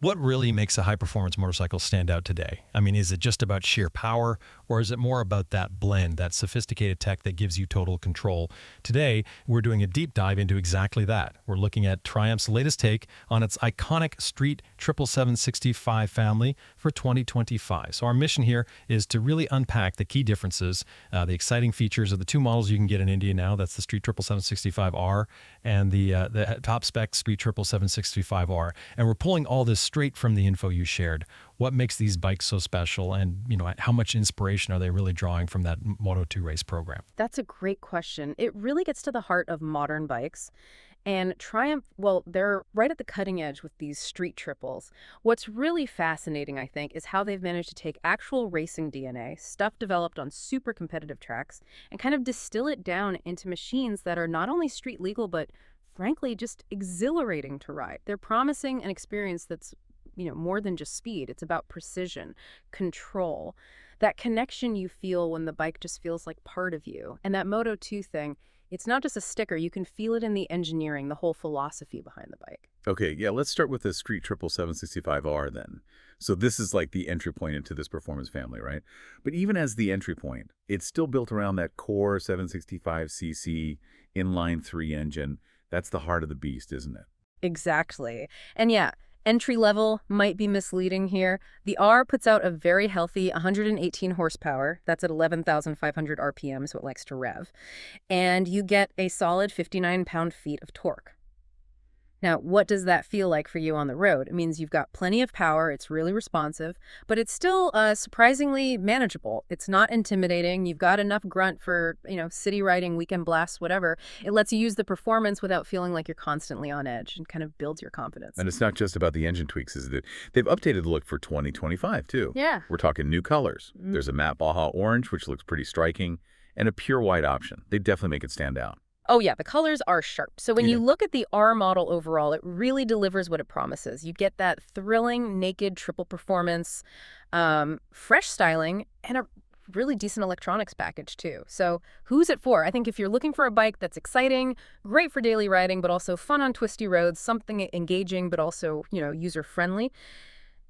What really makes a high-performance motorcycle stand out today? I mean, is it just about sheer power, or is it more about that blend, that sophisticated tech that gives you total control? Today, we're doing a deep dive into exactly that. We're looking at Triumph's latest take on its iconic Street 777-65 family for 2025. So our mission here is to really unpack the key differences, the exciting features of the two models you can get in India now. That's the Street 777-65R and the top spec Street 777-65R. And we're pulling all this straight from the info you shared. What makes these bikes so special, and how much inspiration are they really drawing from that Moto2 race program? That's a great question. It really gets to the heart of modern bikes. And Triumph, well, they're right at the cutting edge with these street triples. What's really fascinating, I think, is how they've managed to take actual racing DNA, stuff developed on super competitive tracks, and kind of distill it down into machines that are not only street legal, but frankly, just exhilarating to ride. They're promising an experience that's, more than just speed. It's about precision, control, that connection you feel when the bike just feels like part of you. And that Moto 2 thing, it's not just a sticker. You can feel it in the engineering, the whole philosophy behind the bike. Okay, yeah, let's start with the Street 777-65R then. So this is like the entry point into this performance family, right? But even as the entry point, it's still built around that core 765cc inline 3 engine. That's the heart of the beast, isn't it? Exactly. And yeah, entry level might be misleading here. The R puts out a very healthy 118 horsepower. That's at 11,500 RPM, so it likes to rev. And you get a solid 59 pound-feet of torque. Now, what does that feel like for you on the road? It means you've got plenty of power, it's really responsive, but it's still surprisingly manageable. It's not intimidating. You've got enough grunt for, city riding, weekend blasts, whatever. It lets you use the performance without feeling like you're constantly on edge and kind of builds your confidence. And it's not just about the engine tweaks, is it? They've updated the look for 2025, too. Yeah. We're talking new colors. There's a matte Baja orange, which looks pretty striking, and a pure white option. They definitely make it stand out. Oh, yeah, the colors are sharp. So when you look at the R model overall, it really delivers what it promises. You get that thrilling, naked triple performance, fresh styling, and a really decent electronics package, too. So who's it for? I think if you're looking for a bike that's exciting, great for daily riding, but also fun on twisty roads, something engaging, but also, user-friendly,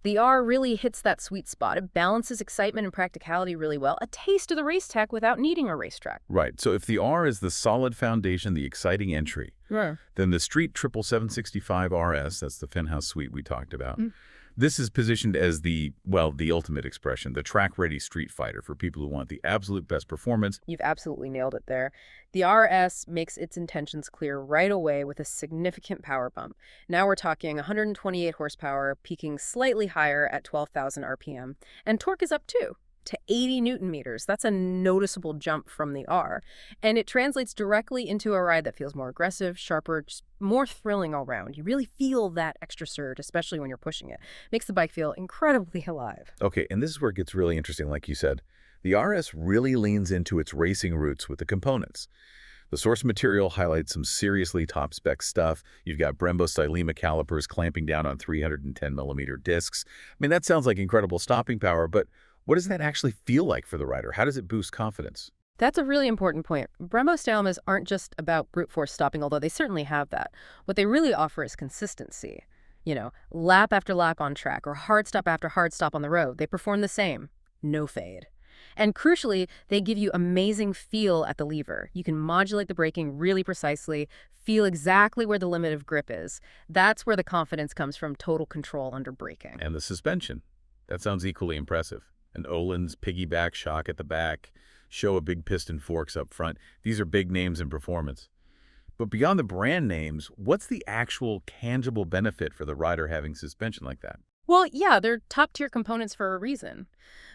the R really hits that sweet spot. It balances excitement and practicality really well. A taste of the race tech without needing a racetrack. Right. So if the R is the solid foundation, the exciting entry, then the Street 777-65 RS, that's the Fenhouse suite we talked about, this is positioned as the ultimate expression, the track-ready street fighter for people who want the absolute best performance. You've absolutely nailed it there. The RS makes its intentions clear right away with a significant power bump. Now we're talking 128 horsepower, peaking slightly higher at 12,000 RPM. And torque is up too, to 80 Newton meters. That's a noticeable jump from the R. And it translates directly into a ride that feels more aggressive, sharper, just more thrilling all around. You really feel that extra surge, especially when you're pushing it. Makes the bike feel incredibly alive. Okay, and this is where it gets really interesting, like you said. The RS really leans into its racing roots with the components. The source material highlights some seriously top-spec stuff. You've got Brembo Stylema calipers clamping down on 310mm discs. I mean, that sounds like incredible stopping power, but what does that actually feel like for the rider? How does it boost confidence? That's a really important point. Brembo Stylemas aren't just about brute force stopping, although they certainly have that. What they really offer is consistency. Lap after lap on track or hard stop after hard stop on the road. They perform the same. No fade. And crucially, they give you amazing feel at the lever. You can modulate the braking really precisely, feel exactly where the limit of grip is. That's where the confidence comes from, total control under braking. And the suspension. That sounds equally impressive. An Öhlins piggyback shock at the back, show a big piston forks up front. These are big names in performance. But beyond the brand names, what's the actual tangible benefit for the rider having suspension like that? Well, yeah, they're top-tier components for a reason.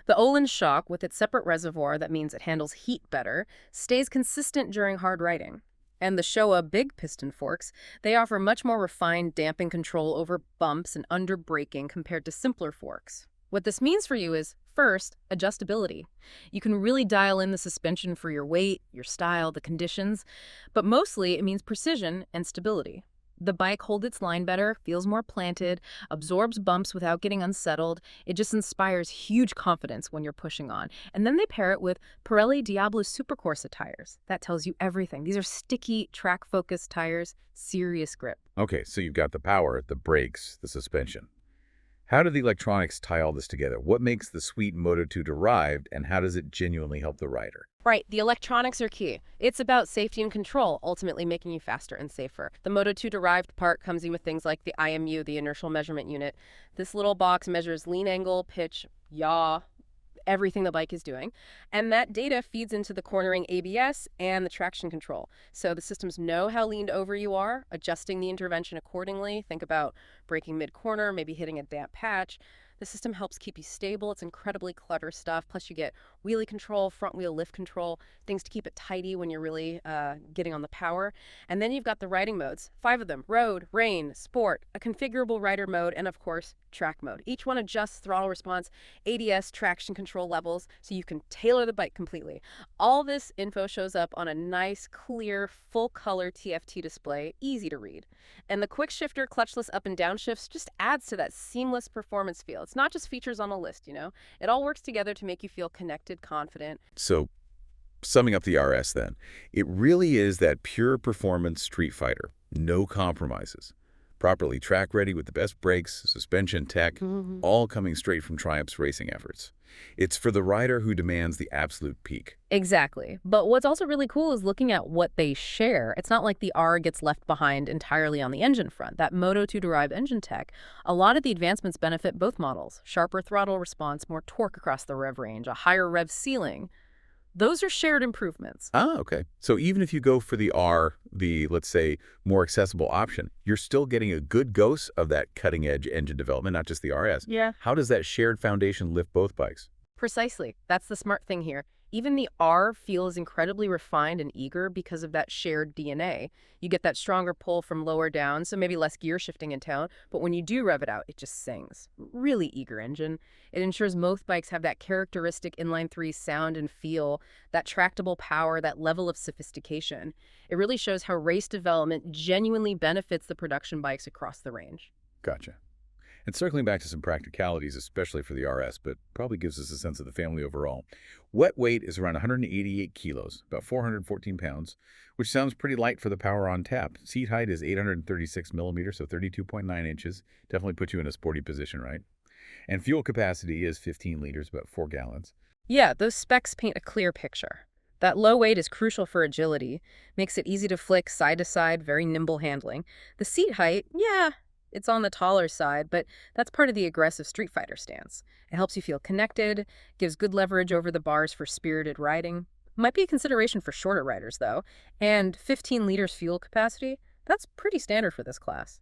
The Öhlins shock, with its separate reservoir that means it handles heat better, stays consistent during hard riding. And the Showa big piston forks, they offer much more refined damping control over bumps and under braking compared to simpler forks. What this means for you is, first, adjustability. You can really dial in the suspension for your weight, your style, the conditions, but mostly it means precision and stability. The bike holds its line better, feels more planted, absorbs bumps without getting unsettled. It just inspires huge confidence when you're pushing on. And then they pair it with Pirelli Diablo Supercorsa tires. That tells you everything. These are sticky, track-focused tires, serious grip. Okay, so you've got the power, the brakes, the suspension. How do the electronics tie all this together? What makes the sweet Moto2 derived, and how does it genuinely help the rider? Right, the electronics are key. It's about safety and control, ultimately making you faster and safer. The Moto2 derived part comes in with things like the IMU, the inertial measurement unit. This little box measures lean angle, pitch, yaw, everything the bike is doing. And that data feeds into the cornering ABS and the traction control. So the systems know how leaned over you are, adjusting the intervention accordingly. Think about braking mid-corner, maybe hitting a damp patch. The system helps keep you stable. It's incredibly clever stuff. Plus you get wheelie control, front wheel lift control, things to keep it tidy when you're really getting on the power. And then you've got the riding modes, 5 of them: road, rain, sport, a configurable rider mode, and of course, track mode. Each one adjusts throttle response, ADS, traction control levels, so you can tailor the bike completely. All this info shows up on a nice, clear, full-color TFT display, easy to read. And the quick shifter, clutchless up and down shifts just adds to that seamless performance feel. It's not just features on a list, you know? It all works together to make you feel connected, confident. So, summing up the RS then, it really is that pure performance street fighter. No compromises. Properly track ready with the best brakes, suspension tech, all coming straight from Triumph's racing efforts. It's for the rider who demands the absolute peak. Exactly. But what's also really cool is looking at what they share. It's not like the R gets left behind entirely on the engine front. That Moto2-derived engine tech, a lot of the advancements benefit both models. Sharper throttle response, more torque across the rev range, a higher rev ceiling. Those are shared improvements. Ah, okay. So even if you go for the R, the, let's say, more accessible option, you're still getting a good dose of that cutting-edge engine development, not just the RS. Yeah. How does that shared foundation lift both bikes? Precisely. That's the smart thing here. Even the R feels incredibly refined and eager because of that shared DNA. You get that stronger pull from lower down, so maybe less gear shifting in town, but when you do rev it out, it just sings. Really eager engine. It ensures both bikes have that characteristic inline-3 sound and feel, that tractable power, that level of sophistication. It really shows how race development genuinely benefits the production bikes across the range. Gotcha. And circling back to some practicalities, especially for the RS, but probably gives us a sense of the family overall. Wet weight is around 188 kilos, about 414 pounds, which sounds pretty light for the power on tap. Seat height is 836 millimeters, so 32.9 inches. Definitely put you in a sporty position, right? And fuel capacity is 15 liters, about 4 gallons. Yeah, those specs paint a clear picture. That low weight is crucial for agility, makes it easy to flick side to side, very nimble handling. The seat height, yeah, it's on the taller side, but that's part of the aggressive Street Fighter stance. It helps you feel connected, gives good leverage over the bars for spirited riding. Might be a consideration for shorter riders, though. And 15 liters fuel capacity, that's pretty standard for this class.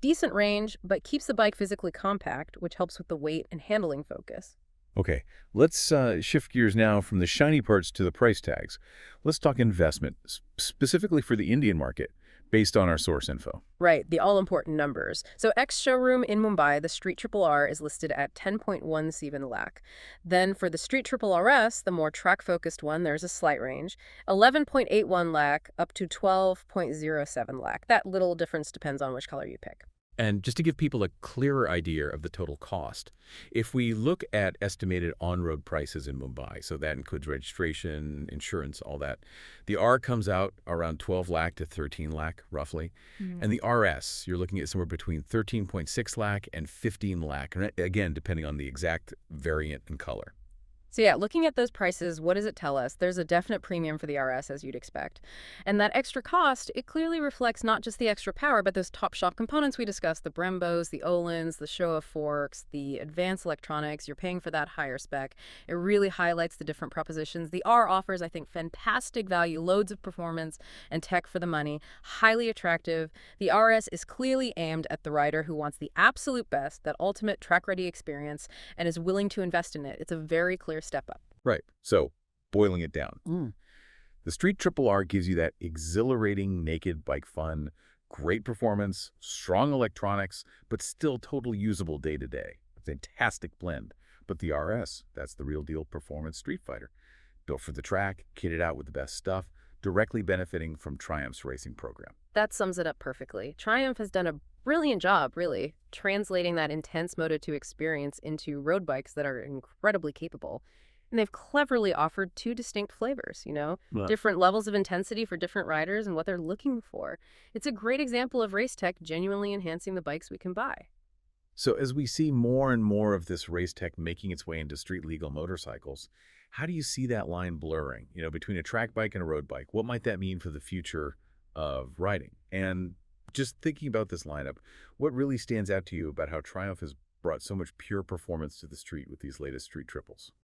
Decent range, but keeps the bike physically compact, which helps with the weight and handling focus. Okay, let's shift gears now from the shiny parts to the price tags. Let's talk investment, specifically for the Indian market, based on our source info. Right, the all-important numbers. So ex-showroom in Mumbai, the Street Triple R is listed at 10.17 lakh. Then for the Street Triple RS, the more track-focused one, there's a slight range, 11.81 lakh up to 12.07 lakh. That little difference depends on which color you pick. And just to give people a clearer idea of the total cost, if we look at estimated on-road prices in Mumbai, so that includes registration, insurance, all that, the R comes out around 12 lakh to 13 lakh, roughly. And the RS, you're looking at somewhere between 13.6 lakh and 15 lakh, again, depending on the exact variant and color. So yeah, looking at those prices, what does it tell us? There's a definite premium for the RS, as you'd expect. And that extra cost, it clearly reflects not just the extra power, but those top shop components we discussed, the Brembos, the Öhlins, the Showa forks, the advanced electronics. You're paying for that higher spec. It really highlights the different propositions. The R offers, I think, fantastic value, loads of performance and tech for the money, highly attractive. The RS is clearly aimed at the rider who wants the absolute best, that ultimate track-ready experience, and is willing to invest in it. It's a very clear step up. Right. So, boiling it down. The Street Triple R gives you that exhilarating naked bike fun, great performance, strong electronics, but still total usable day-to-day. Fantastic blend. But the RS, that's the real deal performance street fighter. Built for the track, kitted out with the best stuff, directly benefiting from Triumph's racing program. That sums it up perfectly. Triumph has done a brilliant job, really, translating that intense Moto2 experience into road bikes that are incredibly capable. And they've cleverly offered 2 distinct flavors, you know, different levels of intensity for different riders and what they're looking for. It's a great example of race tech genuinely enhancing the bikes we can buy. So as we see more and more of this race tech making its way into street legal motorcycles, how do you see that line blurring, between a track bike and a road bike? What might that mean for the future of riding? And just thinking about this lineup, what really stands out to you about how Triumph has brought so much pure performance to the street with these latest street triples?